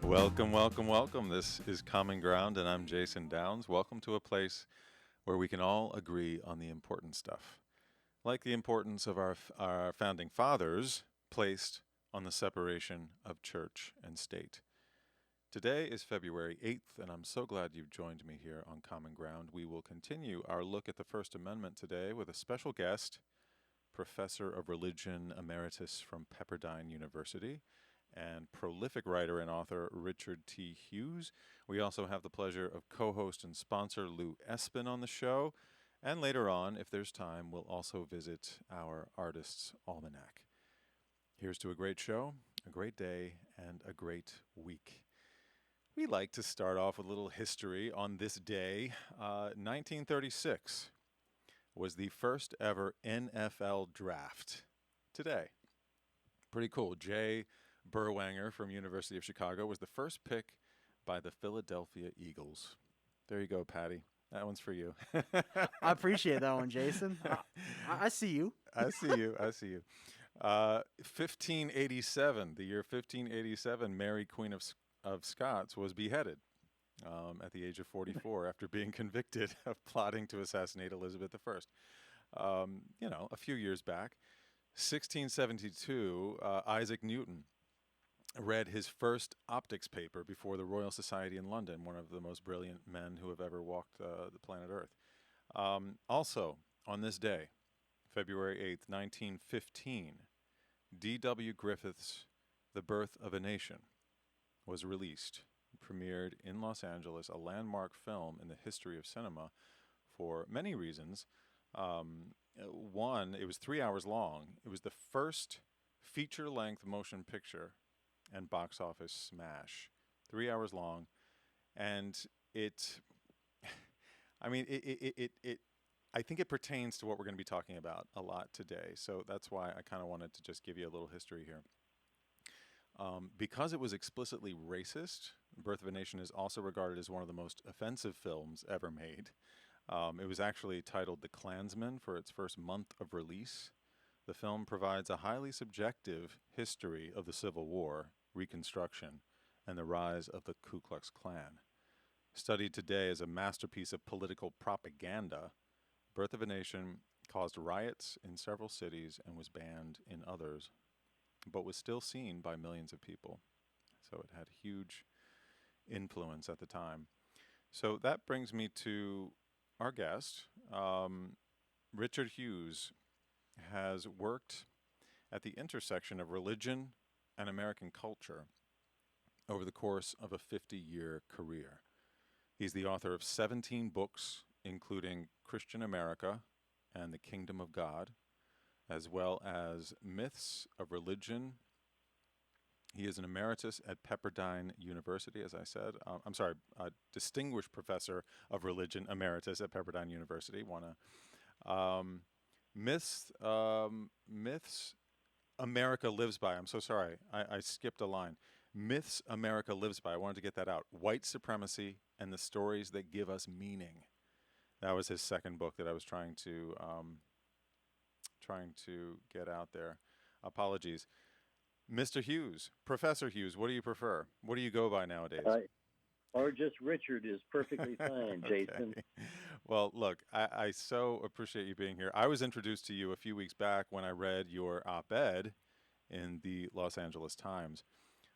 Welcome, welcome, welcome. This is Common Ground, and I'm Jason Downs. Welcome to a place where we can all agree on the important stuff, like the importance of our founding fathers placed on the separation of church and state. Today is February 8th, and I'm so glad you've joined me here on Common Ground. We will continue our look at the First Amendment today with a special guest, Professor of Religion Emeritus from Pepperdine University, and prolific writer and author Richard T. Hughes. We also have the pleasure of co-host and sponsor Lou Esbin on the show. And later on, if there's time, we'll also visit our Artist's Almanac. Here's to a great show, a great day, and a great week. We like to start off with a little history on this day. 1936 was the first ever NFL draft. Today. Pretty cool. Jay Berwanger from University of Chicago was the first pick by the Philadelphia Eagles. There you go, Patty. That one's for you. I appreciate that one, Jason. I see you. I see you. 1587, the year 1587, Mary Queen of Scots was beheaded at the age of 44 after being convicted of plotting to assassinate Elizabeth I. A few years back. 1672, Isaac Newton read his first optics paper before the Royal Society in London, one of the most brilliant men who have ever walked the planet Earth. Also, on this day, February 8th, 1915, D.W. Griffith's The Birth of a Nation was released, premiered in Los Angeles, a landmark film in the history of cinema for many reasons. One, it was 3 hours long. It was the first feature-length motion picture and box office smash. 3 hours long. And I think it pertains to what we're going to be talking about a lot today. So that's why I kind of wanted to just give you a little history here. Because it was explicitly racist, Birth of a Nation is also regarded as one of the most offensive films ever made. It was actually titled The Klansman for its first month of release. The film provides a highly subjective history of the Civil War, Reconstruction, and the rise of the Ku Klux Klan. Studied today as a masterpiece of political propaganda, Birth of a Nation caused riots in several cities and was banned in others, but was still seen by millions of people. So it had huge influence at the time. So that brings me to our guest. Richard Hughes has worked at the intersection of religion and American culture over the course of a 50-year career. He's the author of 17 books, including Christian America and the Kingdom of God, as well as Myths of Religion. He is an emeritus at Pepperdine University, as I said. A distinguished professor of religion emeritus at Pepperdine University. Myths America Lives By. I'm so sorry. I skipped a line. Myths America Lives By. I wanted to get that out. White Supremacy and the Stories That Give Us Meaning. That was his second book that I was trying to get out there. Apologies. Mr. Hughes, Professor Hughes, what do you prefer? What do you go by nowadays? Or just Richard is perfectly fine, Jason. Okay. Well, look, I so appreciate you being here. I was introduced to you a few weeks back when I read your op-ed in the Los Angeles Times.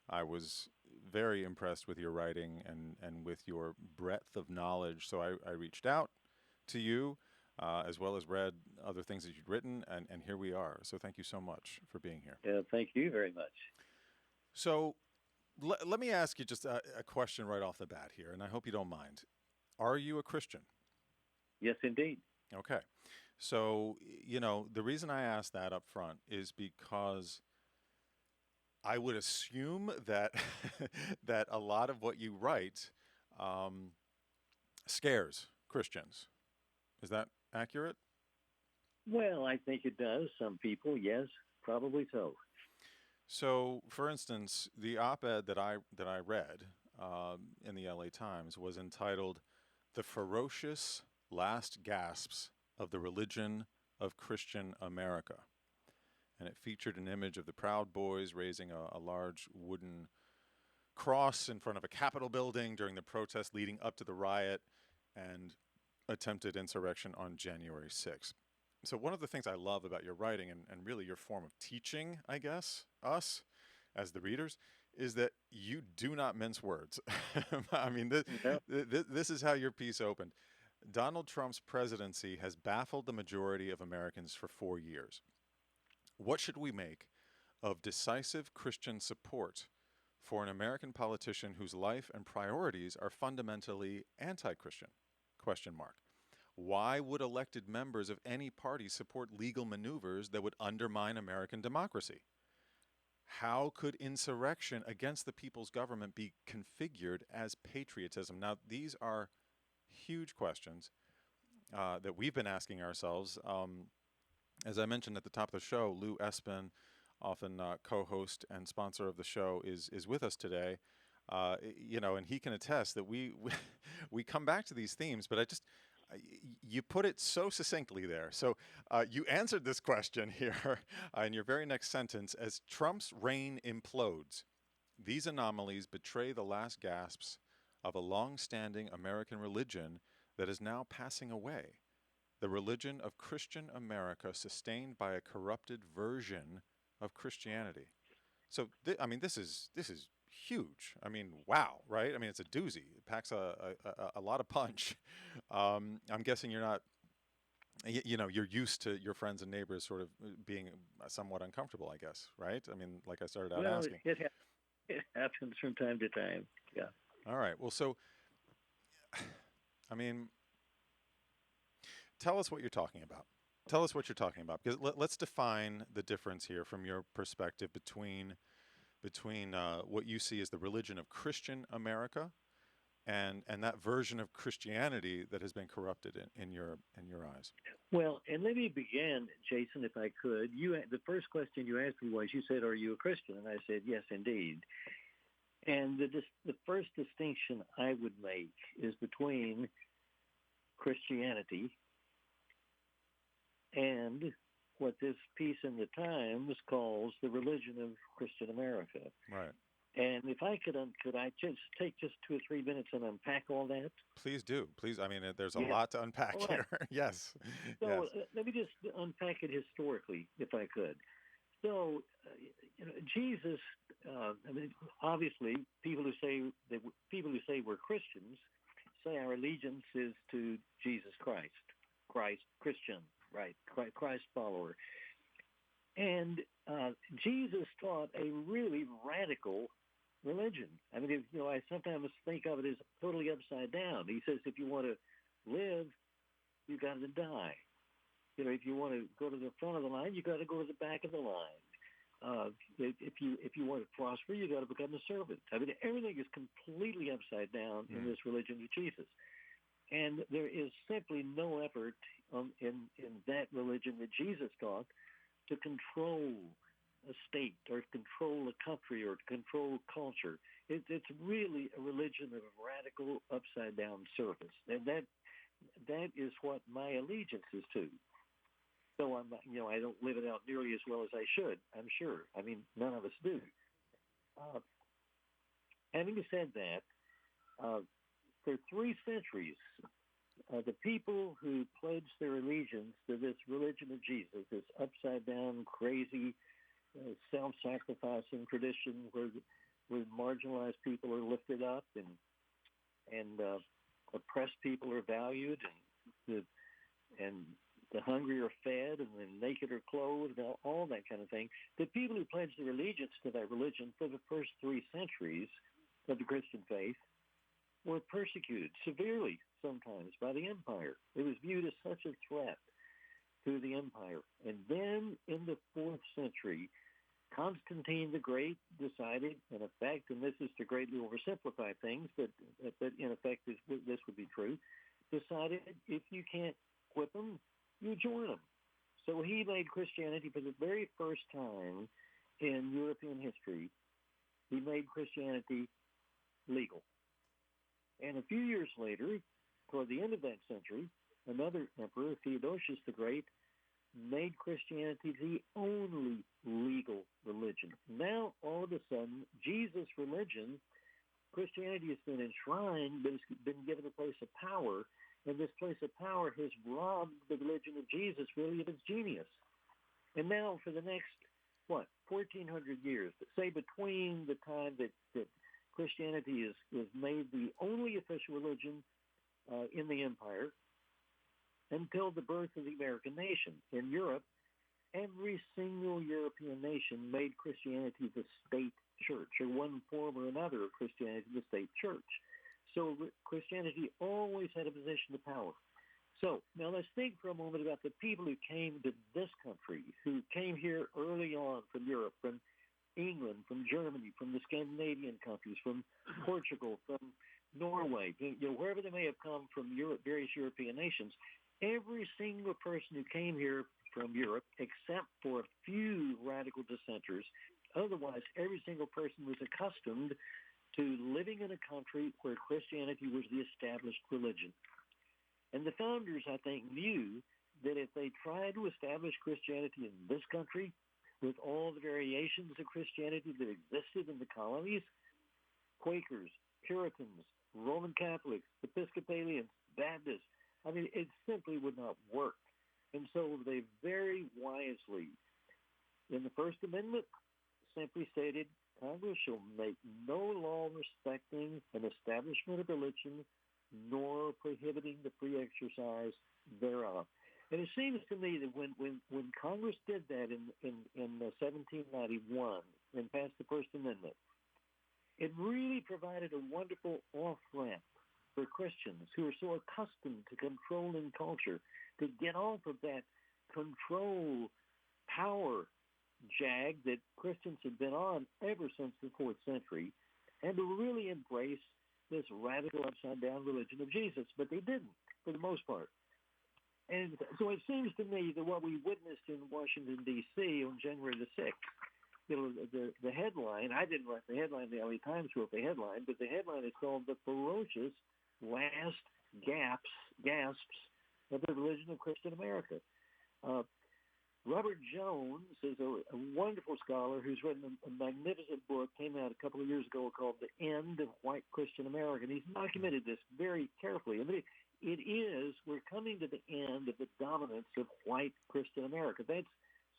I was very impressed with your writing and with your breadth of knowledge, so I reached out to you, as well as read other things that you'd written, and here we are. So thank you so much for being here. Yeah, thank you very much. So let me ask you just a question right off the bat here, and I hope you don't mind. Are you a Christian? Yes, indeed. Okay. So, the reason I ask that up front is because I would assume that that a lot of what you write scares Christians. Is that accurate? Well, I think it does. Some people, yes, probably so. So, for instance, the op-ed that I read in the LA Times was entitled "The Ferocious Last Gasps of the Religion of Christian America." And it featured an image of the Proud Boys raising a large wooden cross in front of a Capitol building during the protest leading up to the riot and attempted insurrection on January 6th. So, one of the things I love about your writing and really your form of teaching, I guess, us as the readers, is that you do not mince words. I mean, No. this is how your piece opened. Donald Trump's presidency has baffled the majority of Americans for 4 years. What should we make of decisive Christian support for an American politician whose life and priorities are fundamentally anti-Christian? Question mark. Why would elected members of any party support legal maneuvers that would undermine American democracy? How could insurrection against the people's government be configured as patriotism? Now, these are huge questions that we've been asking ourselves. As I mentioned at the top of the show, Lou Esbin, often co-host and sponsor of the show, is with us today. And he can attest that we come back to these themes, but you put it so succinctly there. So you answered this question here in your very next sentence: as Trump's reign implodes, these anomalies betray the last gasps of a long-standing American religion that is now passing away. The religion of Christian America, sustained by a corrupted version of Christianity. So, this is huge. I mean, wow, right? I mean, it's a doozy. It packs a lot of punch. I'm guessing you're not, you're used to your friends and neighbors sort of being somewhat uncomfortable, I guess, right? I mean, like I started out Well, asking. it happens from time to time. Yeah. All right. Well, so, I mean, tell us what you're talking about. Tell us what you're talking about, because let's define the difference here from your perspective between what you see as the religion of Christian America and that version of Christianity that has been corrupted in your eyes. Well, and let me begin, Jason, if I could. The first question you asked me was, you said, "Are you a Christian?" And I said, "Yes, indeed." And the first distinction I would make is between Christianity and what this piece in the Times calls the religion of Christian America. Right. And if I could I just take just 2 or 3 minutes and unpack all that? Please do. Please. I mean, there's a Yeah. lot to unpack All right. here. Yes. So Yes. let me just unpack it historically, if I could. So, Jesus. Obviously, people who say we're Christians say our allegiance is to Jesus Christ. Christian, right? Christ follower. And Jesus taught a really radical religion. I mean, I sometimes think of it as totally upside down. He says, if you want to live, you got to die. If you want to go to the front of the line, you got to go to the back of the line. If you want to prosper, you got to become a servant. I mean, everything is completely upside down in this religion of Jesus. And there is simply no effort in that religion that Jesus taught to control a state or control a country or to control culture. It's really a religion of radical upside-down service. And that is what my allegiance is to. So I don't live it out nearly as well as I should, I'm sure. I mean, none of us do. Having said that, for 3 centuries, the people who pledged their allegiance to this religion of Jesus, this upside-down, crazy, self-sacrificing tradition where marginalized people are lifted up and oppressed people are valued and the hungry are fed and the naked are clothed, all that kind of thing. The people who pledged their allegiance to that religion for the first 3 centuries of the Christian faith were persecuted severely sometimes by the empire. It was viewed as such a threat to the empire. And then in the 4th century, Constantine the Great decided, in effect, and this is to greatly oversimplify things, but in effect this would be true, decided if you can't whip them, you join them. So he made Christianity for the very first time in European history, he made Christianity legal. And a few years later, toward the end of that century, another emperor, Theodosius the Great, made Christianity the only legal religion. Now, all of a sudden, Jesus' religion Christianity has been enshrined, but it's been given a place of power, and this place of power has robbed the religion of Jesus really of its genius. And now for the next, 1,400 years, say between the time that Christianity is made the only official religion in the empire until the birth of the American nation. In Europe, every single European nation made Christianity the state church, or one form or another of Christianity the state church. So Christianity always had a position of power. So now let's think for a moment about the people who came to this country, who came here early on from Europe, from England, from Germany, from the Scandinavian countries, from Portugal, from Norway, wherever they may have come from Europe, various European nations. Every single person who came here from Europe, except for a few radical dissenters, otherwise every single person was accustomed to living in a country where Christianity was the established religion. And the founders, I think, knew that if they tried to establish Christianity in this country, with all the variations of Christianity that existed in the colonies, Quakers, Puritans, Roman Catholics, Episcopalians, Baptists, it simply would not work. And so they very wisely, in the First Amendment, simply stated, Congress shall make no law respecting an establishment of religion, nor prohibiting the free exercise thereof. And it seems to me that when Congress did that in 1791 and passed the First Amendment, it really provided a wonderful off-ramp for Christians who are so accustomed to controlling culture to get off of that control power jag that Christians have been on ever since the 4th century, and to really embrace this radical upside-down religion of Jesus. But they didn't, for the most part. And so it seems to me that what we witnessed in Washington, D.C. on January the 6th, the headline, I didn't write the headline, the LA Times wrote the headline, but the headline is called "The Ferocious Last Gasps of the Religion of Christian America." Robert Jones is a wonderful scholar who's written a magnificent book, came out a couple of years ago, called "The End of White Christian America." And he's documented this very carefully. We're coming to the end of the dominance of white Christian America. That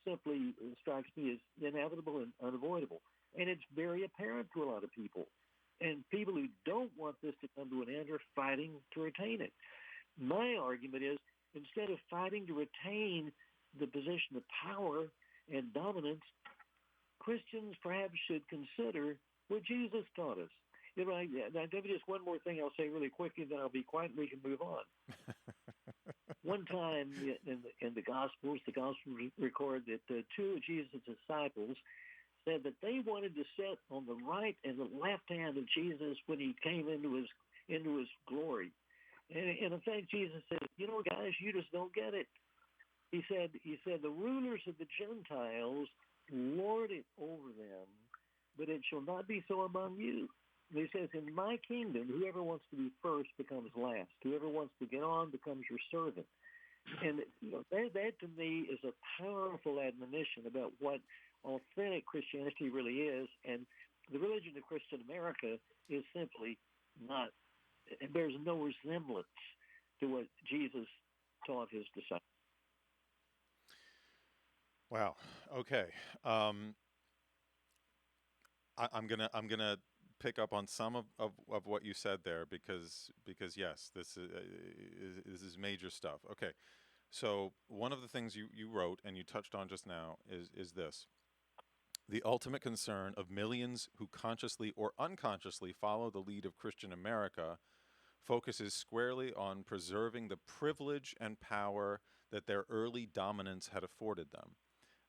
simply strikes me as inevitable and unavoidable. And it's very apparent to a lot of people. And people who don't want this to come to an end are fighting to retain it. My argument is, instead of fighting to retain the position of power and dominance, Christians perhaps should consider what Jesus taught us. I'll give you just one more thing I'll say really quickly, then I'll be quiet and we can move on. One time in the Gospels record that two of Jesus' disciples said that they wanted to sit on the right and the left hand of Jesus when he came into his glory. And in effect, Jesus said, guys, you just don't get it. He said, the rulers of the Gentiles lord it over them, but it shall not be so among you. And he says, in my kingdom, whoever wants to be first becomes last. Whoever wants to get on becomes your servant. And that to me is a powerful admonition about what authentic Christianity really is. And the religion of Christian America is simply not, and bears no resemblance to what Jesus taught his disciples. Wow. Okay. I'm gonna pick up on some of what you said there because yes, this is major stuff. Okay. So one of the things you wrote and you touched on just now is this: the ultimate concern of millions who consciously or unconsciously follow the lead of Christian America focuses squarely on preserving the privilege and power that their early dominance had afforded them.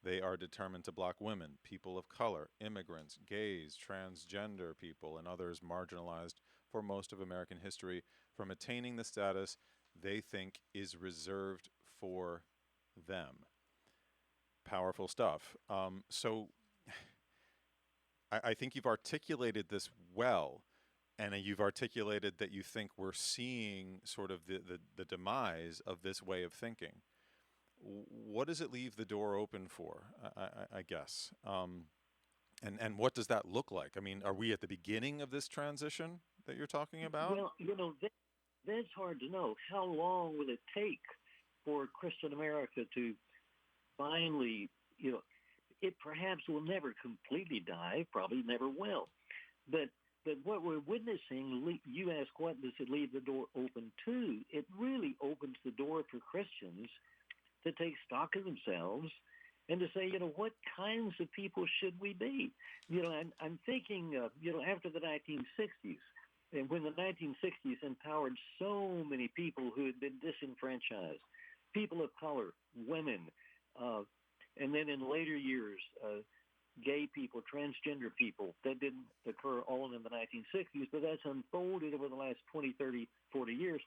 They are determined to block women, people of color, immigrants, gays, transgender people, and others marginalized for most of American history from attaining the status they think is reserved for them. Powerful stuff. So I think you've articulated this well, and you've articulated that you think we're seeing sort of the demise of this way of thinking. What does it leave the door open for, I guess? And what does that look like? I mean, are we at the beginning of this transition that you're talking about? Well, that's hard to know. How long will it take for Christian America to finally, it perhaps will never completely die, probably never will. But what we're witnessing, you ask, what does it leave the door open to? It really opens the door for Christians to take stock of themselves and to say, what kinds of people should we be? I'm thinking, after the 1960s, and when the 1960s empowered so many people who had been disenfranchised, people of color, women, and then in later years, gay people, transgender people. That didn't occur all in the 1960s, but that's unfolded over the last 20, 30, 40 years.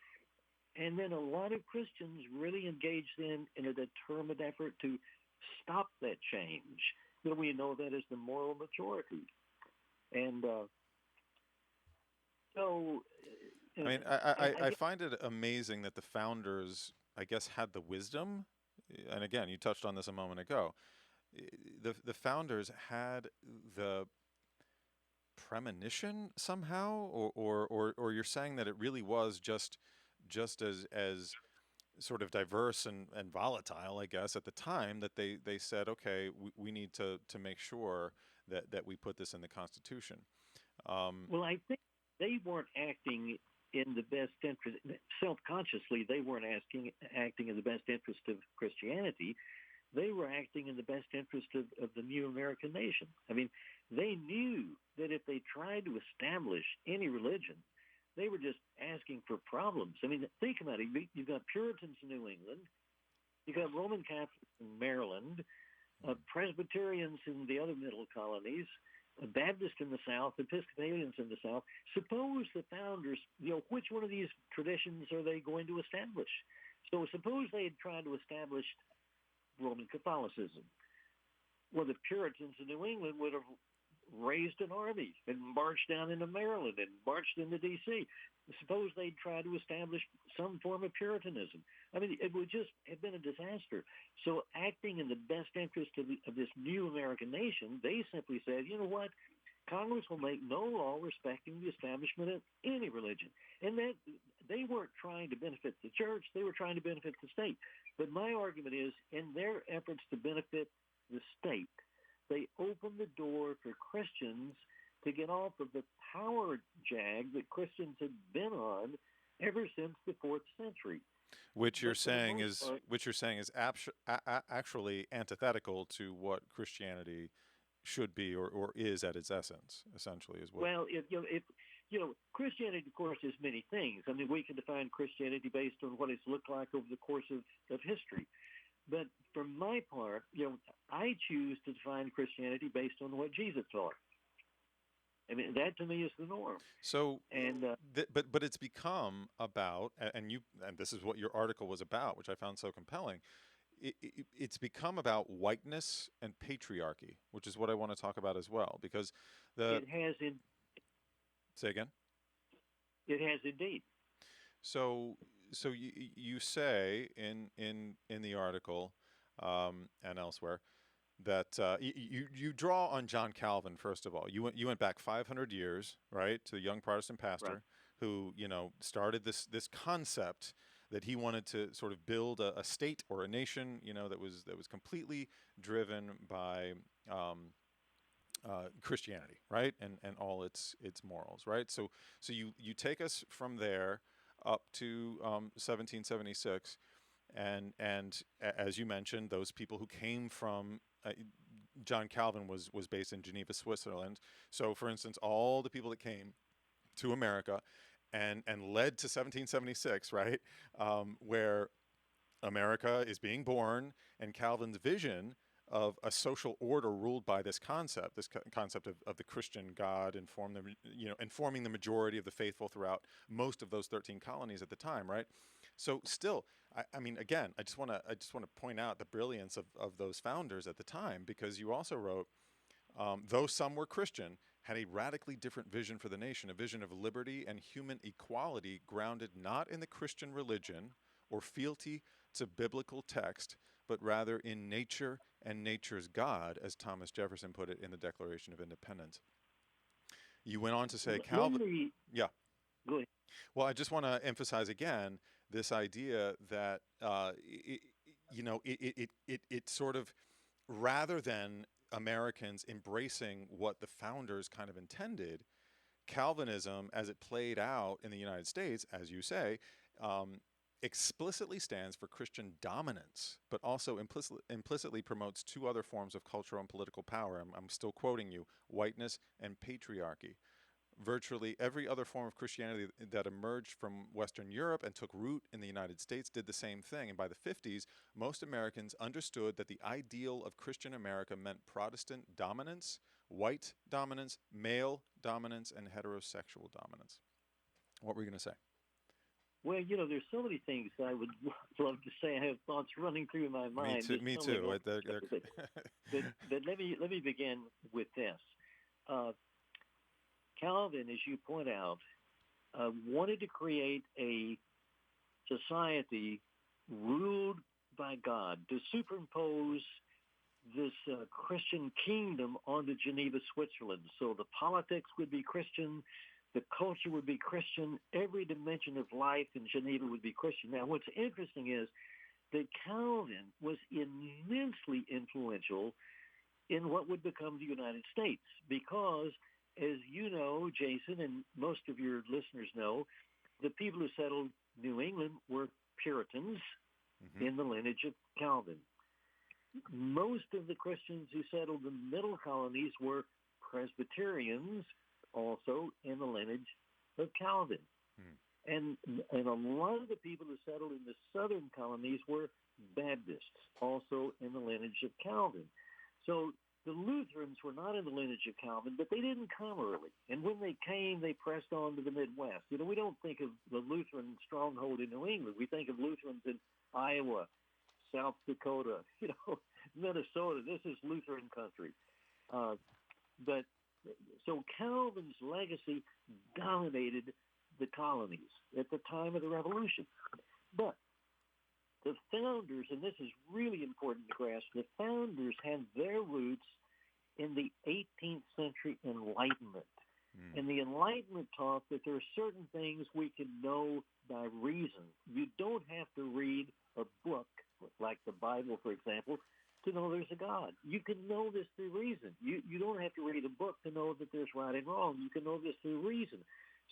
And then a lot of Christians really engaged in a determined effort to stop that change. We know that as the moral majority. And so... I mean, I find it amazing that the founders, I guess, had the wisdom. And again, you touched on this a moment ago. The founders had the premonition somehow, or you're saying that it really was just as sort of diverse and volatile, I guess, at the time that they said, okay, we need to make sure that we put this in the Constitution. Well, I think they weren't acting in the best interest, self-consciously, they weren't acting in the best interest of Christianity. They were acting in the best interest of the new American nation. I mean, they knew that if they tried to establish any religion, they were just asking for problems. I mean, think about it. You've got Puritans in New England. You've got Roman Catholics in Maryland, Presbyterians in the other middle colonies, Baptists in the South, Episcopalians in the South. Suppose the founders, which one of these traditions are they going to establish? So suppose they had tried to establish Roman Catholicism. Well, the Puritans in New England would have raised an army and marched down into Maryland and marched into D.C. Suppose they'd try to establish some form of Puritanism. I mean, it would just have been a disaster. So acting in the best interest of this new American nation, they simply said, you know what? Congress will make no law respecting the establishment of any religion. And that they weren't trying to benefit the church. They were trying to benefit the state. But my argument is, in their efforts to benefit the state, they opened the door for Christians to get off of the power jag that Christians had been on ever since the 4th century. Which you're saying is actually antithetical to what Christianity should be or is at its essence, essentially, is what. Well, Christianity, of course, is many things. I mean, we can define Christianity based on what it's looked like over the course of history. But for my part, I choose to define Christianity based on what Jesus taught. I mean, that to me is the norm. So, and but it's become about, and this is what your article was about, which I found so compelling. It's become about whiteness and patriarchy, which is what I want to talk about as well, because it has. Say again. It has indeed. So you say in the article and elsewhere that you draw on John Calvin. First of all, you went back 500 years, right, to a young Protestant pastor, right, who started this concept that he wanted to sort of build a state or a nation, that was completely driven by Christianity, right, and all its morals, right. So you take us from there up to 1776, and as you mentioned, those people who came from John Calvin was based in Geneva, Switzerland. So, for instance, all the people that came to America and led to 1776, right, where America is being born, and Calvin's vision of a social order ruled by this concept of the Christian God, informing the majority of the faithful throughout most of those 13 colonies at the time, right? So still, I mean, again, I just want to point out the brilliance of those founders at the time, because you also wrote, though some were Christian, had a radically different vision for the nation, a vision of liberty and human equality grounded not in the Christian religion or fealty to biblical text, but rather in nature and nature's God, as Thomas Jefferson put it in the Declaration of Independence. You went on to say Let Calvin. me Yeah. go ahead. Well, I just want to emphasize again this idea that it sort of, rather than Americans embracing what the founders kind of intended, Calvinism, as it played out in the United States, as you say, explicitly stands for Christian dominance, but also implicitly promotes two other forms of cultural and political power. I'm still quoting you: whiteness and patriarchy. Virtually every other form of Christianity that emerged from Western Europe and took root in the United States did the same thing. And by the 50s, most Americans understood that the ideal of Christian America meant Protestant dominance, white dominance, male dominance, and heterosexual dominance. What were you going to say? Well, there's so many things I would love to say. I have thoughts running through my mind. Me too. But let me begin with this. Calvin, as you point out, wanted to create a society ruled by God, to superimpose this Christian kingdom onto Geneva, Switzerland. So the politics would be Christian, the culture would be Christian, every dimension of life in Geneva would be Christian. Now, what's interesting is that Calvin was immensely influential in what would become the United States because, as you know, Jason, and most of your listeners know, the people who settled New England were Puritans in the lineage of Calvin. Most of the Christians who settled the middle colonies were Presbyterians, also in the lineage of Calvin. And a lot of the people who settled in the southern colonies were Baptists, also in the lineage of Calvin. So the Lutherans were not in the lineage of Calvin, but they didn't come early. And when they came, they pressed on to the Midwest. We don't think of the Lutheran stronghold in New England. We think of Lutherans in Iowa, South Dakota, Minnesota. This is Lutheran country. So Calvin's legacy dominated the colonies at the time of the Revolution. But the founders, and this is really important to grasp, the founders had their roots in the 18th century Enlightenment. And the Enlightenment taught that there are certain things we can know by reason. You don't have to read a book, like the Bible, for example, to know there's a God. You can know this through reason. You don't have to read a book to know that there's right and wrong. You can know this through reason.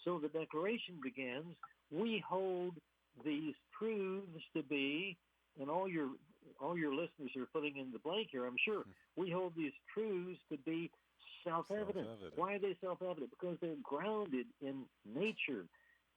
So the Declaration begins, we hold these truths to be, and all your listeners are putting in the blank here, I'm sure, we hold these truths to be self-evident. Why are they self-evident? Because they're grounded in nature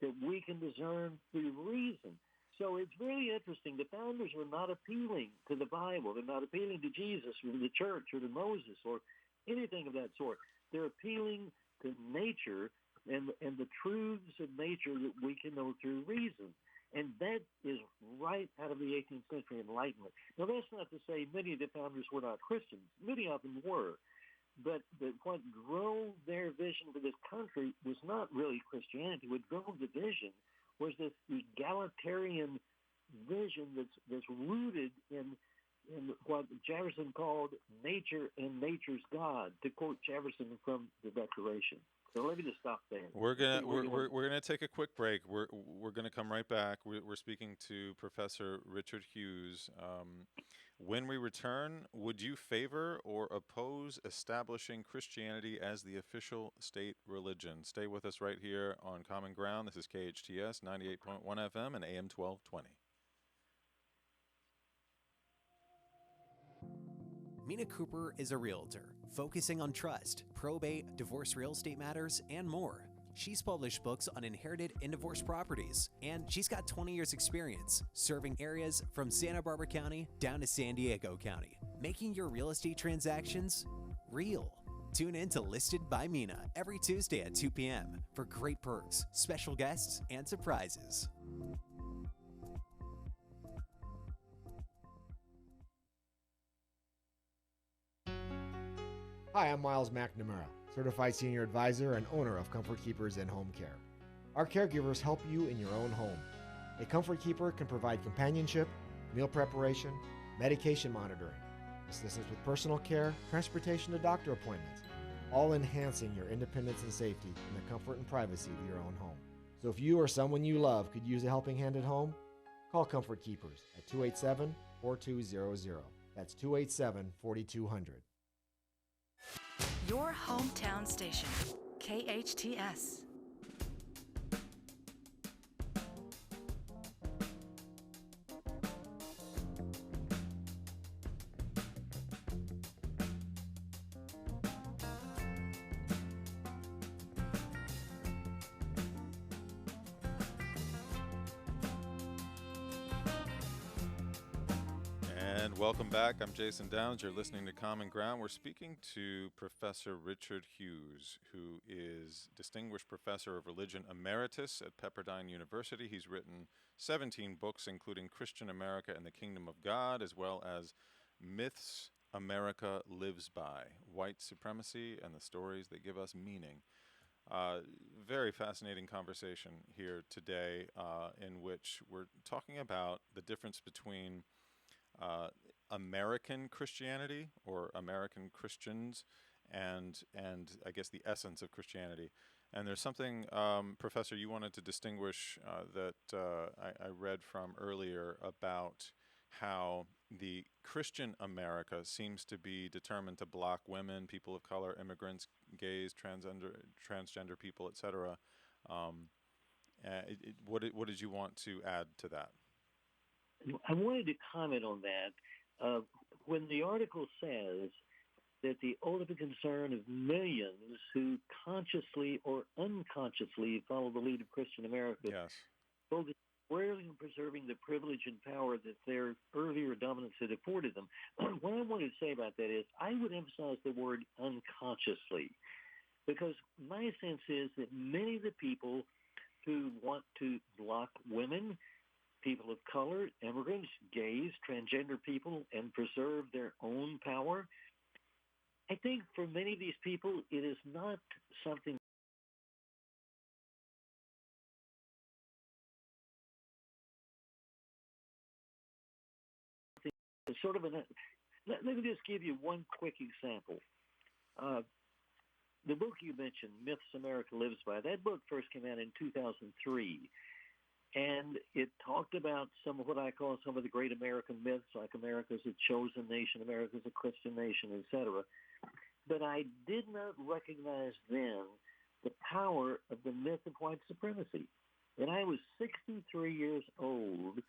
that we can discern through reason. So it's really interesting. The founders were not appealing to the Bible. They're not appealing to Jesus or to the church or to Moses or anything of that sort. They're appealing to nature and the truths of nature that we can know through reason. And that is right out of the 18th century Enlightenment. Now, that's not to say many of the founders were not Christians. Many of them were. But what drove their vision for this country was not really Christianity. What drove the vision was this egalitarian vision that's rooted in what Jefferson called nature and nature's God, to quote Jefferson from the Declaration. So let me just stop there. We're gonna take a quick break. We're gonna come right back. We're speaking to Professor Richard Hughes. When we return, would you favor or oppose establishing Christianity as the official state religion? Stay with us right here on Common Ground. This is KHTS 98.1 FM and AM 1220. Mina Cooper is a realtor focusing on trust, probate, divorce real estate matters, and more. She's published books on inherited and divorced properties, and she's got 20 years experience serving areas from Santa Barbara County down to San Diego County, making your real estate transactions real. Tune in to Listed by Mina every Tuesday at 2 p.m. for great perks, special guests, and surprises. Hi, I'm Miles McNamara, Certified Senior Advisor and owner of Comfort Keepers and Home Care. Our caregivers help you in your own home. A Comfort Keeper can provide companionship, meal preparation, medication monitoring, assistance with personal care, transportation to doctor appointments, all enhancing your independence and safety in the comfort and privacy of your own home. So if you or someone you love could use a helping hand at home, call Comfort Keepers at 287-4200. That's 287-4200. Your hometown station, KHTS. And welcome back. I'm Jason Downs. You're listening to Common Ground. We're speaking to Professor Richard Hughes, who is Distinguished Professor of Religion Emeritus at Pepperdine University. He's written 17 books, including Christian America and the Kingdom of God, as well as Myths America Lives By, White Supremacy and the Stories That Give Us Meaning. Very fascinating conversation here today in which we're talking about the difference between American Christianity or American Christians and I guess the essence of Christianity. And there's something, Professor, you wanted to distinguish that I read from earlier about how the Christian America seems to be determined to block women, people of color, immigrants, gays, transgender people, etc. What did you want to add to that? I wanted to comment on that. When the article says that the ultimate concern of millions who consciously or unconsciously follow the lead of Christian America Yes. focus squarely on preserving the privilege and power that their earlier dominance had afforded them. What I wanted to say about that is I would emphasize the word unconsciously, because my sense is that many of the people who want to block women, people of color, immigrants, gays, transgender people, and preserve their own power, I think for many of these people, it is not something. Sort of let me just give you one quick example. The book you mentioned, Myths America Lives By, that book first came out in 2003. And it talked about some of what I call some of the great American myths, like America's a chosen nation, America's a Christian nation, etc. But I did not recognize then the power of the myth of white supremacy. And I was 63 years old,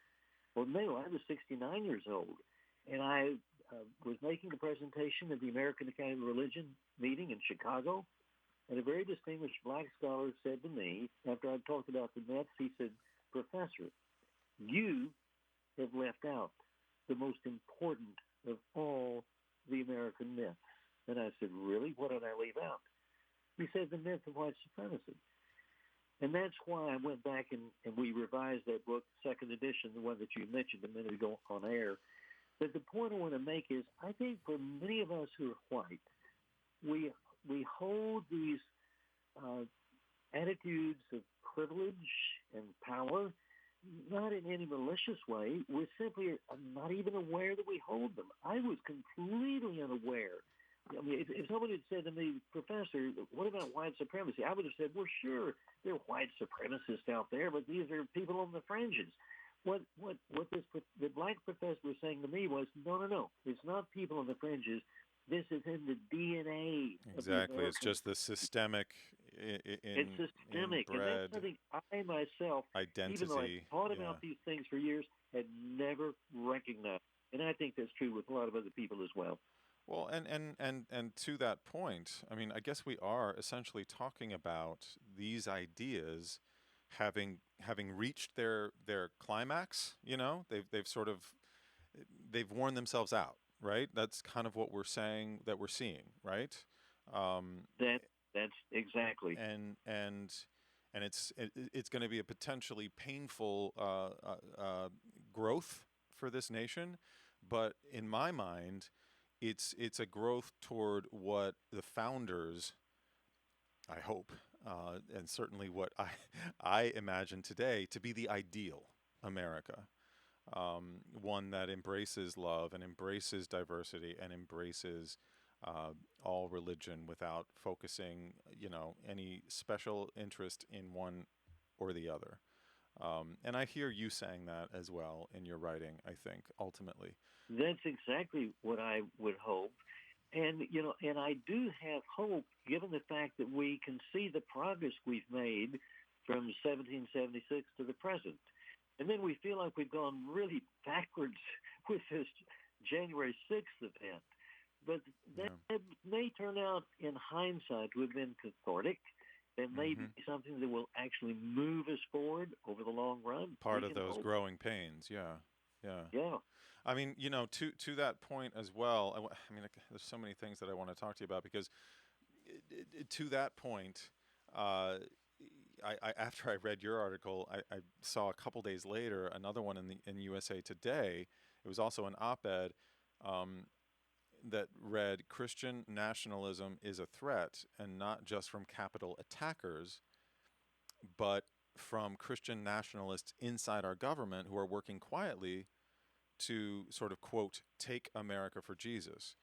or no, I was 69 years old, and I was making a presentation at the American Academy of Religion meeting in Chicago, and a very distinguished black scholar said to me, after I talked about the myths, he said, "Professor, you have left out the most important of all the American myths." And I said, "Really? What did I leave out?" He said, "The myth of white supremacy." And that's why I went back and we revised that book, second edition, the one that you mentioned a minute ago on air. But the point I want to make is I think for many of us who are white, we hold these attitudes of privilege and power, not in any malicious way. We're simply not even aware that we hold them. I was completely unaware. I mean, if someone had said to me, "Professor, what about white supremacy?" I would have said, "Well, sure, there are white supremacists out there, but these are people on the fringes." What the black professor was saying to me was, no, it's not people on the fringes. This is in the DNA. Exactly. It's just the systemic it's systemic. And that's something I myself, identity. even though I thought about these things for years, had never recognized. And I think that's true with a lot of other people as well. Well, and to that point, I mean, I guess we are essentially talking about these ideas having reached their climax. You know, they've worn themselves out, right? That's kind of what we're saying that we're seeing, right? That's exactly. And it's going to be a potentially painful growth for this nation, but in my mind, it's a growth toward what the founders, I hope, and certainly what I imagine today to be the ideal America. one that embraces love and embraces diversity and embraces all religion without focusing, any special interest in one or the other. And I hear you saying that as well in your writing, I think, ultimately. That's exactly what I would hope. And, and I do have hope given the fact that we can see the progress we've made from 1776 to the present. And then we feel like we've gone really backwards with this January 6th event. But that may turn out in hindsight to have been cathartic. That may be something that will actually move us forward over the long run. Part of those growing pains, yeah. Yeah. I mean, to that point as well, there's so many things that I want to talk to you about because to that point, after I read your article, I saw a couple days later another one in USA Today. It was also an op-ed that read, "Christian nationalism is a threat, and not just from capital attackers, but from Christian nationalists inside our government who are working quietly to sort of, quote, take America for Jesus.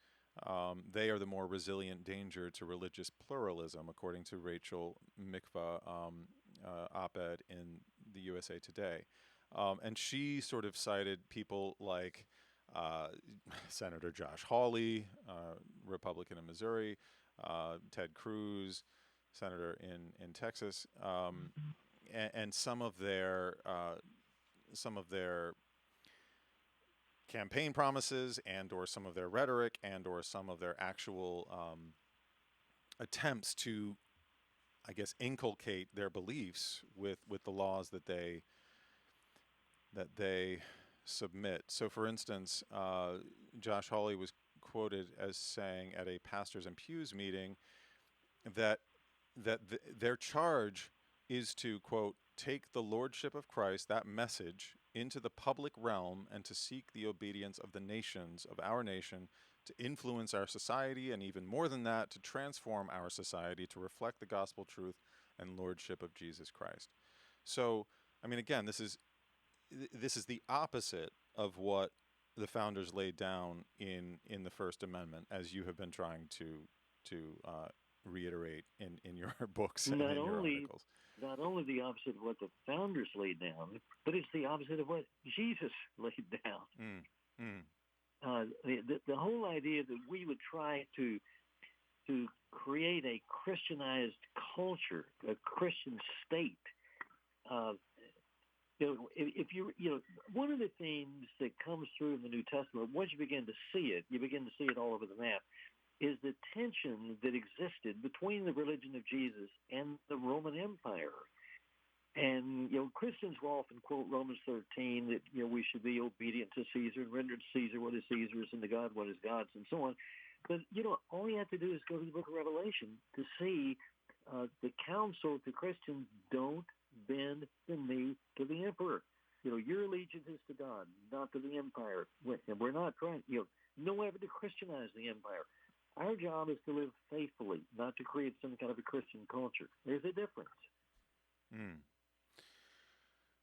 They are the more resilient danger to religious pluralism," according to Rachel Mikva op-ed in the USA Today. And she sort of cited people like Senator Josh Hawley, Republican in Missouri, Ted Cruz, senator in Texas, and some of their campaign promises or some of their rhetoric or some of their actual attempts to, I guess, inculcate their beliefs with the laws that they submit. So, for instance, Josh Hawley was quoted as saying at a Pastors and Pews meeting that their charge is to, quote, take the lordship of Christ, that message, into the public realm and to seek the obedience of the nations, of our nation, to influence our society, and even more than that, to transform our society to reflect the gospel truth and lordship of Jesus Christ. So, I mean, again, this is the opposite of what the founders laid down in the First Amendment, as you have been trying to reiterate in your books and in your articles. Not only the opposite of what the founders laid down, but it's the opposite of what Jesus laid down. The whole idea that we would try to create a Christianized culture, a Christian state. If one of the themes that comes through in the New Testament, once you begin to see it, you begin to see it all over the map, is the tension that existed between the religion of Jesus and the Roman Empire. And, Christians will often quote Romans 13 that, we should be obedient to Caesar and render to Caesar what is Caesar's and to God what is God's and so on. But, all you have to do is go to the book of Revelation to see the counsel to Christians: don't bend the knee to the emperor. Your allegiance is to God, not to the empire. And we're not trying, no effort to Christianize the empire. Our job is to live faithfully, not to create some kind of a Christian culture. There's a difference.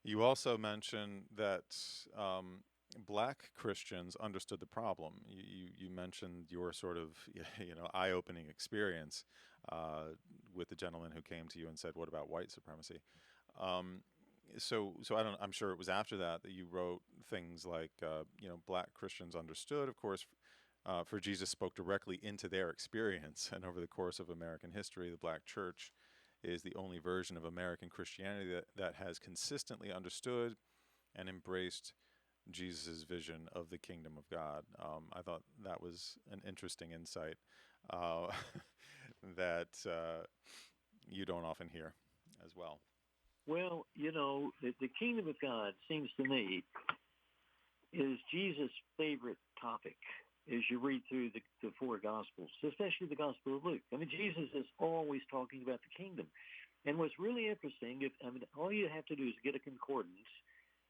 You also mentioned that black Christians understood the problem. You mentioned your sort of eye-opening experience with the gentleman who came to you and said, "What about white supremacy?" So I'm sure it was after that you wrote things like black Christians understood, of course. For Jesus spoke directly into their experience, and over the course of American history, the black church is the only version of American Christianity that has consistently understood and embraced Jesus' vision of the kingdom of God. I thought that was an interesting insight that you don't often hear as well. Well, the kingdom of God seems to me is Jesus' favorite topic as you read through the four Gospels, especially the Gospel of Luke. I mean, Jesus is always talking about the kingdom. And what's really interesting, all you have to do is get a concordance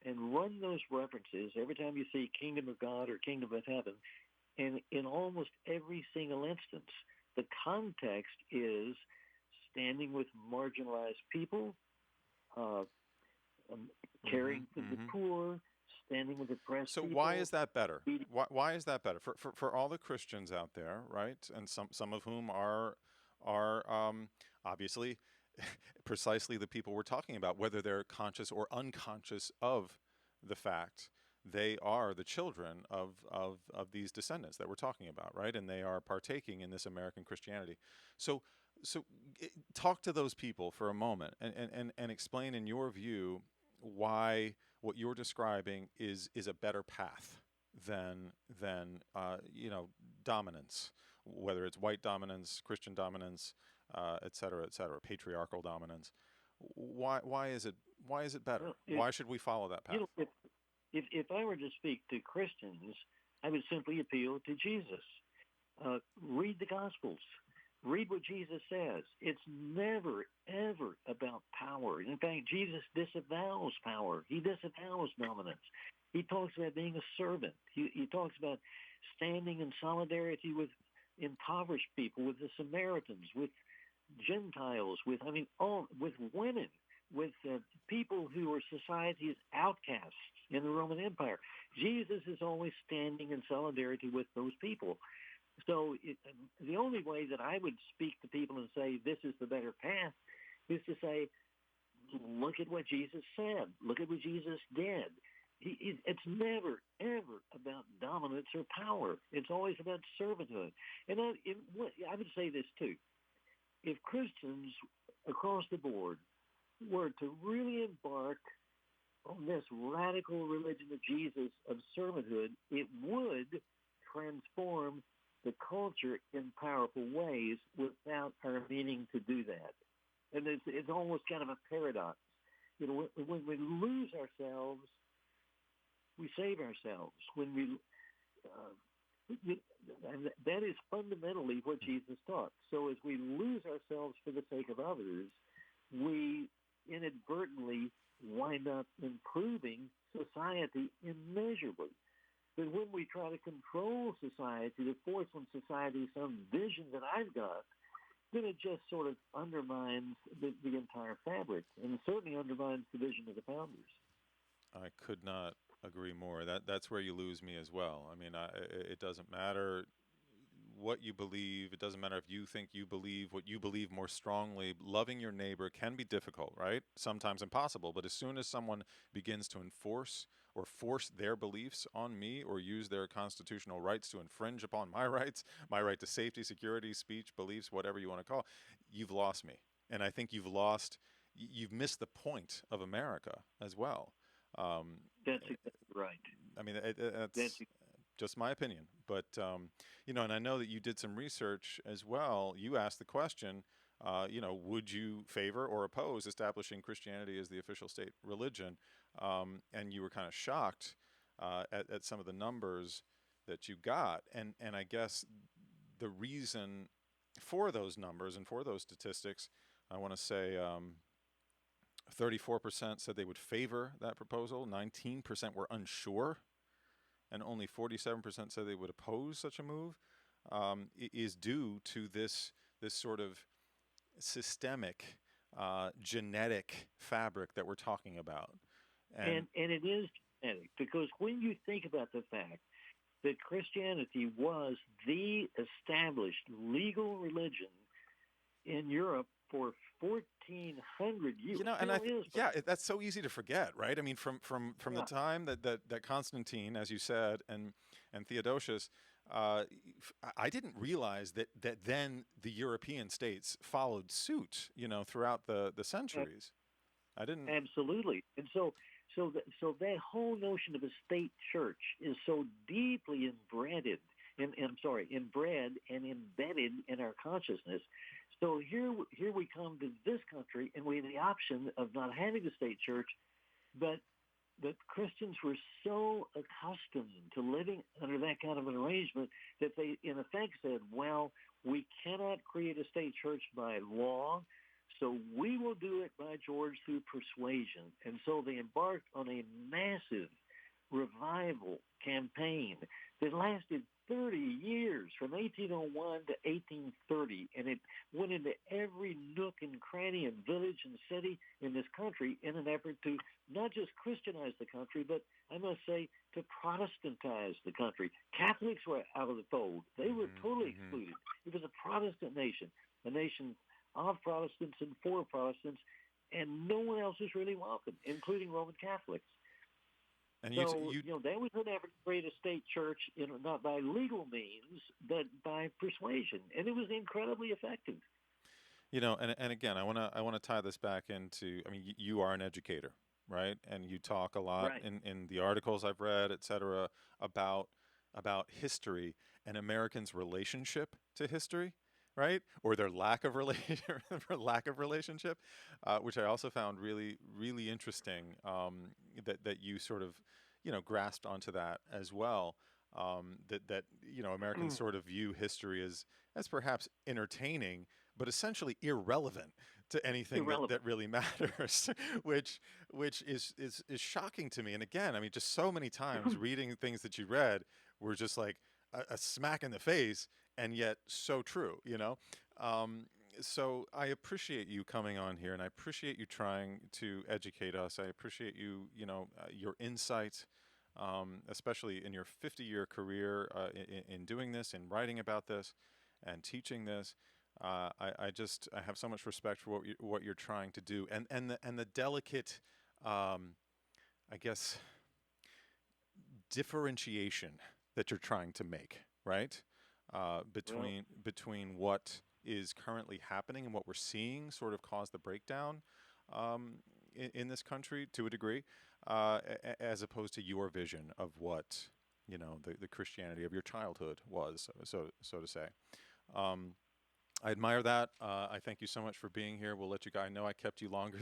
and run those references every time you see kingdom of God or kingdom of heaven. And in almost every single instance, the context is standing with marginalized people, caring for the poor, standing with oppressed So people. why is that better? Beating- Why is that better for all the Christians out there, right? And some of whom are obviously precisely the people we're talking about, whether they're conscious or unconscious of the fact they are the children of these descendants that we're talking about, right? And they are partaking in this American Christianity. So talk to those people for a moment and explain in your view why what you're describing is a better path than dominance, whether it's white dominance, Christian dominance, et cetera, patriarchal dominance. Why is it better? Well, Why should we follow that path? if I were to speak to Christians, I would simply appeal to Jesus. Read the Gospels. Read what Jesus says. It's never, ever about power. In fact, Jesus disavows power. He disavows dominance. He talks about being a servant. He talks about standing in solidarity with impoverished people, with the Samaritans, with Gentiles, with women, with people who are society's outcasts in the Roman Empire. Jesus is always standing in solidarity with those people. So the only way that I would speak to people and say this is the better path is to say, look at what Jesus said. Look at what Jesus did. It's never, ever about dominance or power. It's always about servanthood. And I would say this too. If Christians across the board were to really embark on this radical religion of Jesus of servanthood, it would transform the culture in powerful ways without our meaning to do that. And it's almost kind of a paradox. You know, when we lose ourselves, we save ourselves. And that is fundamentally what Jesus taught. So as we lose ourselves for the sake of others, we inadvertently wind up improving society immeasurably. But when we try to control society, to force on society some vision that I've got, then it just sort of undermines the entire fabric, and certainly undermines the vision of the founders. I could not agree more. That's where you lose me as well. I mean, it doesn't matter what you believe. It doesn't matter if you think you believe what you believe more strongly. Loving your neighbor can be difficult, right? Sometimes impossible. But as soon as someone begins to enforce or force their beliefs on me or use their constitutional rights to infringe upon my rights, my right to safety, security, speech, beliefs, whatever you want to call it, you've lost me. And I think you've missed the point of America as well. That's exactly right. I mean, that's just my opinion. But, and I know that you did some research as well. You asked the question, would you favor or oppose establishing Christianity as the official state religion? And you were kind of shocked at some of the numbers that you got. And I guess the reason for those numbers and for those statistics, I want to say 34% said they would favor that proposal, 19% were unsure, and only 47% said they would oppose such a move, is due to this sort of systemic, genetic fabric that we're talking about. And it is genetic, because when you think about the fact that Christianity was the established legal religion in Europe for 1,400 years. That's so easy to forget, right? I mean, from the time that Constantine, as you said, and Theodosius, I didn't realize that then the European states followed suit, throughout the centuries. I didn't. Absolutely. And so that whole notion of a state church is so deeply inbred and embedded in our consciousness. So here we come to this country, and we have the option of not having a state church, but Christians were so accustomed to living under that kind of an arrangement that they, in effect, said, well, we cannot create a state church by law, so we will do it by George through persuasion. And so they embarked on a massive revival campaign that lasted 30 years, from 1801 to 1830, and it went into every nook and cranny and village and city in this country in an effort to not just Christianize the country, but I must say to Protestantize the country. Catholics were out of the fold. They were totally excluded. It was a Protestant nation, a nation of Protestants and for Protestants, and no one else was really welcome, including Roman Catholics. And So, they would never create a state church, not by legal means, but by persuasion. And it was incredibly effective. And again, I want to tie this back into, I mean, you are an educator, right? And you talk a lot Right. in the articles I've read, et cetera, about history and Americans' relationship to history, right? Or their lack of relationship, which I also found really, really interesting, that you sort of, grasped onto that as well. That Americans sort of view history as perhaps entertaining, but essentially irrelevant to anything that really matters, which is shocking to me. And again, I mean, just so many times reading things that you read were just like a smack in the face, and yet so true. So I appreciate you coming on here, and I appreciate you trying to educate us. I appreciate you, your insight, especially in your 50-year career in doing this, in writing about this, and teaching this. I have so much respect for what you're trying to do, and the delicate, I guess, differentiation that you're trying to make, right? Between what is currently happening and what we're seeing sort of cause the breakdown in this country to a degree, as opposed to your vision of what the Christianity of your childhood was, so to say. I admire that. I thank you so much for being here. We'll let you go. I know I kept you longer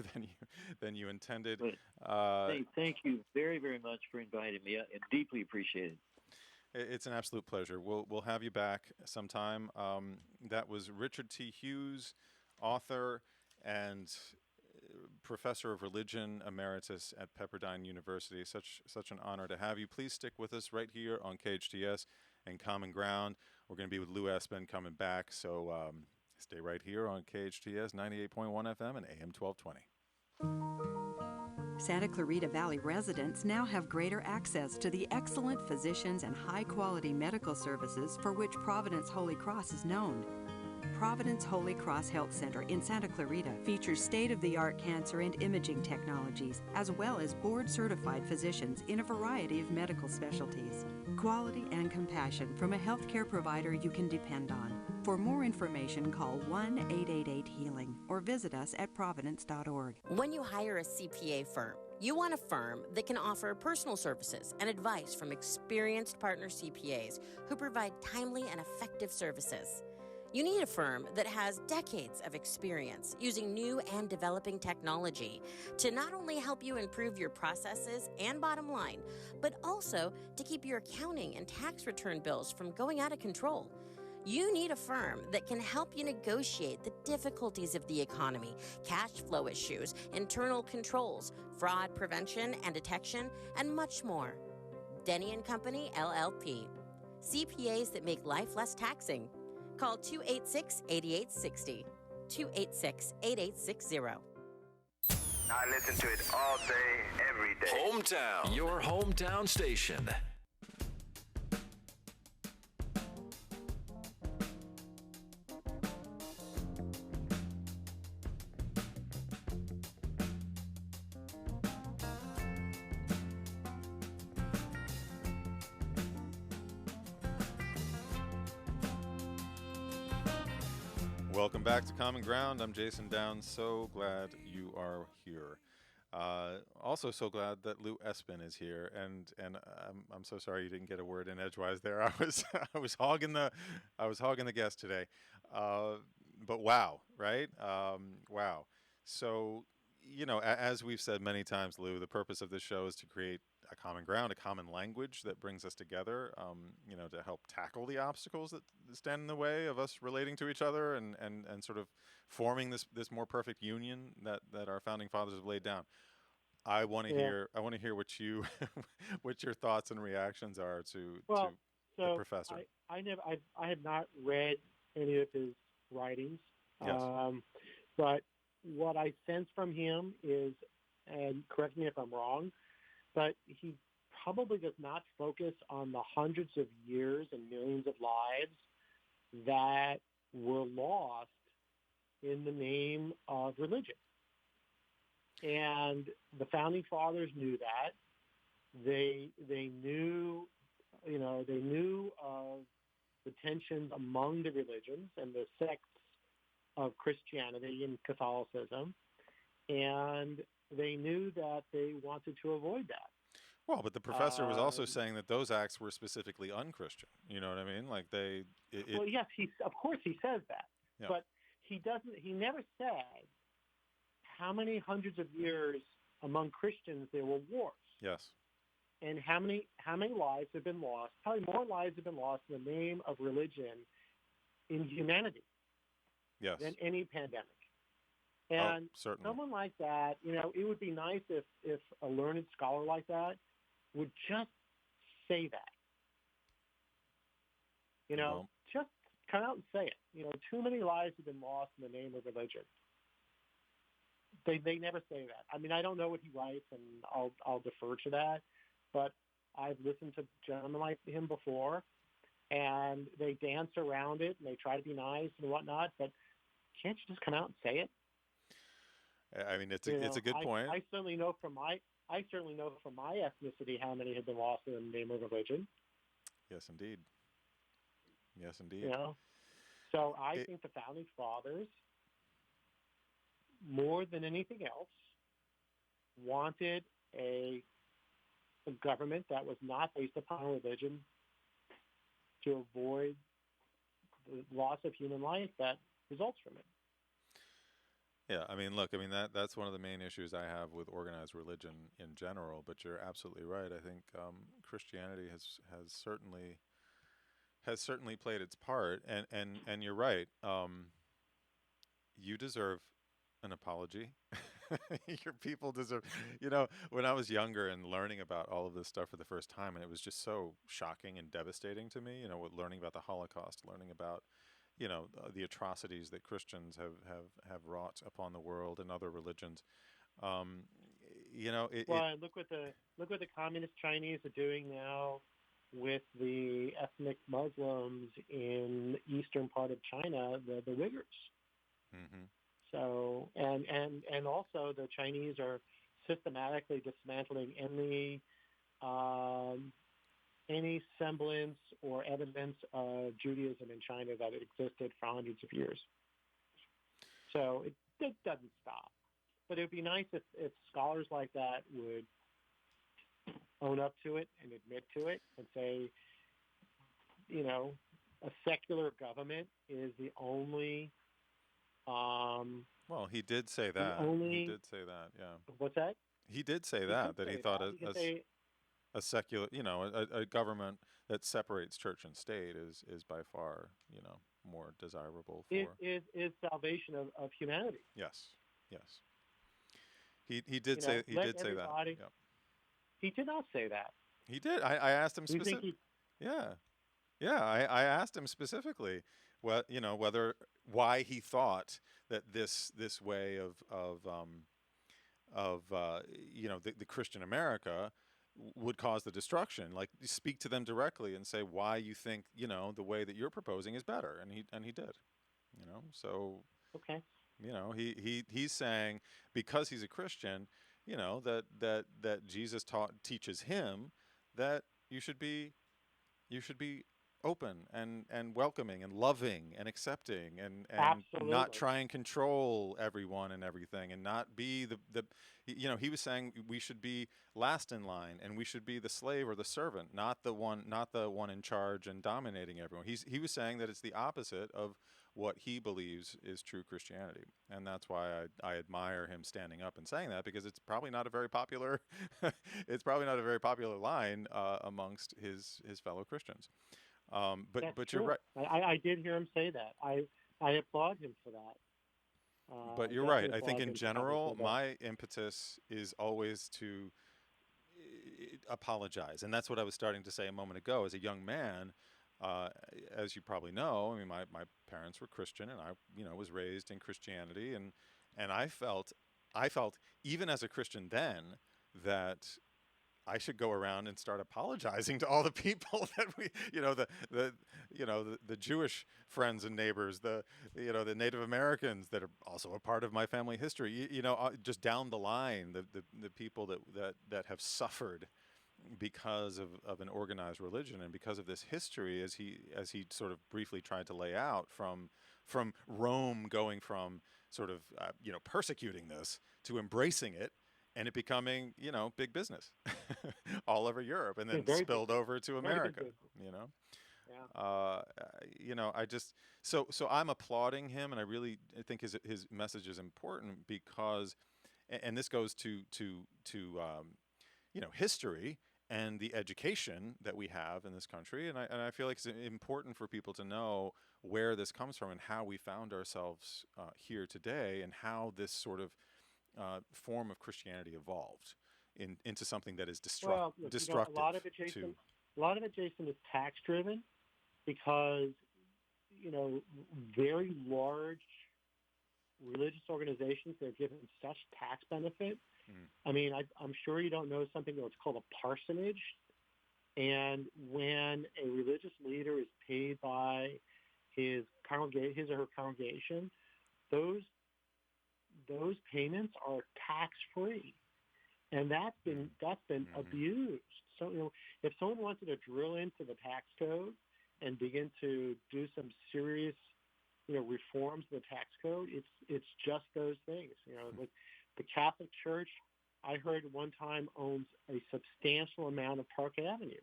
than you intended. Hey, thank you very, very much for inviting me. I deeply appreciate it. It's an absolute pleasure. We'll have you back sometime. That was Richard T. Hughes, author and professor of religion emeritus at Pepperdine University. Such an honor to have you. Please stick with us right here on KHTS and Common Ground. We're going to be with Lou Esbin coming back, so stay right here on KHTS 98.1 FM and AM 1220. Santa Clarita Valley residents now have greater access to the excellent physicians and high-quality medical services for which Providence Holy Cross is known. Providence Holy Cross Health Center in Santa Clarita features state-of-the-art cancer and imaging technologies, as well as board-certified physicians in a variety of medical specialties. Quality and compassion from a healthcare provider you can depend on. For more information, call 1-888-HEALING or visit us at providence.org. When you hire a CPA firm, you want a firm that can offer personal services and advice from experienced partner CPAs who provide timely and effective services. You need a firm that has decades of experience using new and developing technology to not only help you improve your processes and bottom line, but also to keep your accounting and tax return bills from going out of control. You need a firm that can help you negotiate the difficulties of the economy, cash flow issues, internal controls, fraud prevention and detection, and much more. Denny & Company, LLP. CPAs that make life less taxing. Call 286-8860. 286-8860. I listen to it all day, every day. Hometown, your hometown station. Welcome back to Common Ground. I'm Jason Downs. So glad you are here. Also, so glad that Lou Esbin is here, and I'm so sorry you didn't get a word in edgewise there. I was hogging the guest today, but wow, right? Wow. So as we've said many times, Lou, the purpose of this show is to create a common ground, a common language that brings us together, to help tackle the obstacles that stand in the way of us relating to each other and sort of forming this more perfect union that our founding fathers have laid down. I want to hear what you what your thoughts and reactions are to the So professor. I have not read any of his writings, Yes. but what I sense from him is, and correct me if I'm wrong, but he probably does not focus on the hundreds of years and millions of lives that were lost in the name of religion. And the founding fathers knew that. They knew, they knew of the tensions among the religions and the sects of Christianity and Catholicism, and they knew that they wanted to avoid that. Well, but the professor was also saying that those acts were specifically unchristian. You know what I mean? Like well, yes, of course he says that, yeah. but he doesn't. He never said how many hundreds of years among Christians there were wars. Yes. And how many lives have been lost? Probably more lives have been lost in the name of religion in humanity Yes. than any pandemic. And certainly. someone like that, it would be nice if a learned scholar like that would just say that. Just come out and say it. Too many lives have been lost in the name of religion. They never say that. I mean, I don't know what he writes, and I'll defer to that. But I've listened to gentlemen like him before, and they dance around it, and they try to be nice and whatnot. But can't you just come out and say it? I mean, it's a good point. I certainly know from my ethnicity how many have been lost in the name of religion. Yes, indeed. Yes, indeed. So I think the founding fathers, more than anything else, wanted a government that was not based upon religion to avoid the loss of human life that results from it. Yeah, I mean, look, that's one of the main issues I have with organized religion in general. But you're absolutely right. I think Christianity has certainly played its part, and you're right. You deserve an apology. Your people deserve. When I was younger and learning about all of this stuff for the first time, and it was just so shocking and devastating to me. With learning about the Holocaust, learning about the atrocities that Christians have wrought upon the world and other religions. Well, look what the communist Chinese are doing now with the ethnic Muslims in the eastern part of China, the Uyghurs. Mm-hmm. So and also the Chinese are systematically dismantling any semblance or evidence of Judaism in China that existed for hundreds of years. So it doesn't stop. But it would be nice if scholars like that would own up to it and admit to it and say, a secular government is the only... well, he did say that. He did say that, yeah. What's that? He did say that he thought a secular, a government that separates church and state is by far, more desirable for... Is salvation of humanity. Yes, yes. He did say that. Yeah. He did not say that. He did. I asked him specifically. Yeah. I asked him specifically, why he thought that this way of the Christian America would cause the destruction. Like, speak to them directly and say why you think the way that you're proposing is better, and he did. So okay. He's saying because he's a Christian, that Jesus teaches him that you should be open and welcoming and loving and accepting and not try and control everyone and everything and not be the he was saying we should be last in line and we should be the slave or the servant, not the one in charge and dominating everyone. He was saying that it's the opposite of what he believes is true Christianity, and that's why I admire him standing up and saying that, because it's probably not a very popular line amongst his fellow Christians. But That's you're true. right. I did hear him say that. I applaud him for that. But you're right. I think in general, my impetus is always to apologize. And that's what I was starting to say a moment ago. As a young man, uh, as you probably know, I mean, my parents were Christian, and I, was raised in Christianity, and I felt even as a Christian then that I should go around and start apologizing to all the people that we, the Jewish friends and neighbors, the Native Americans that are also a part of my family history. Just down the line, the people that have suffered because of an organized religion and because of this history, as he sort of briefly tried to lay out, from Rome going from sort of persecuting this to embracing it, and it becoming big business all over Europe, and then Very spilled big, over to very big America. business. You know, Yeah. I just so I'm applauding him, and I really think his message is important because, and this goes to history and the education that we have in this country, and I feel like it's important for people to know where this comes from and how we found ourselves here today, and how this sort of form of Christianity evolved into something that is Well, look, destructive a lot of it, Jason, is tax driven because very large religious organizations, they're given such tax benefit. I mean, I'm sure you don't know something that's called a parsonage, and when a religious leader is paid by his or her congregation, those payments are tax free, and that's been abused. So if someone wanted to drill into the tax code and begin to do some serious reforms of the tax code, it's just those things. Like the Catholic Church, I heard one time, owns a substantial amount of Park Avenue.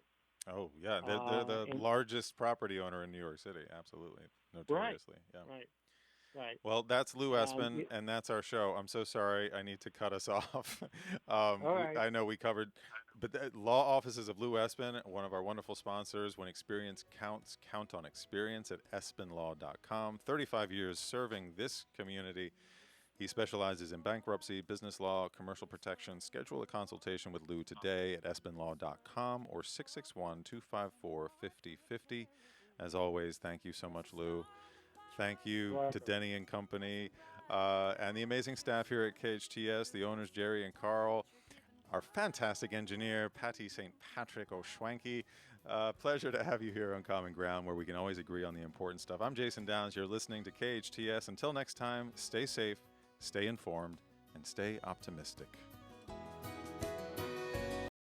Oh yeah, they're the largest property owner in New York City. Absolutely, notoriously. Right. Yeah. Right. Well, that's Lou Esbin, and that's our show. I'm so sorry. I need to cut us off. All right. I know we covered, but the law offices of Lou Esbin, one of our wonderful sponsors. When experience counts, count on experience at espinlaw.com. 35 years serving this community. He specializes in bankruptcy, business law, commercial protection. Schedule a consultation with Lou today at espinlaw.com or 661-254-5050. As always, thank you so much, Lou. Thank you to Denny and Company and the amazing staff here at KHTS, the owners, Jerry and Carl, our fantastic engineer, Patty St. Patrick O'Schwanky. Pleasure to have you here on Common Ground, where we can always agree on the important stuff. I'm Jason Downs. You're listening to KHTS. Until next time, stay safe, stay informed, and stay optimistic.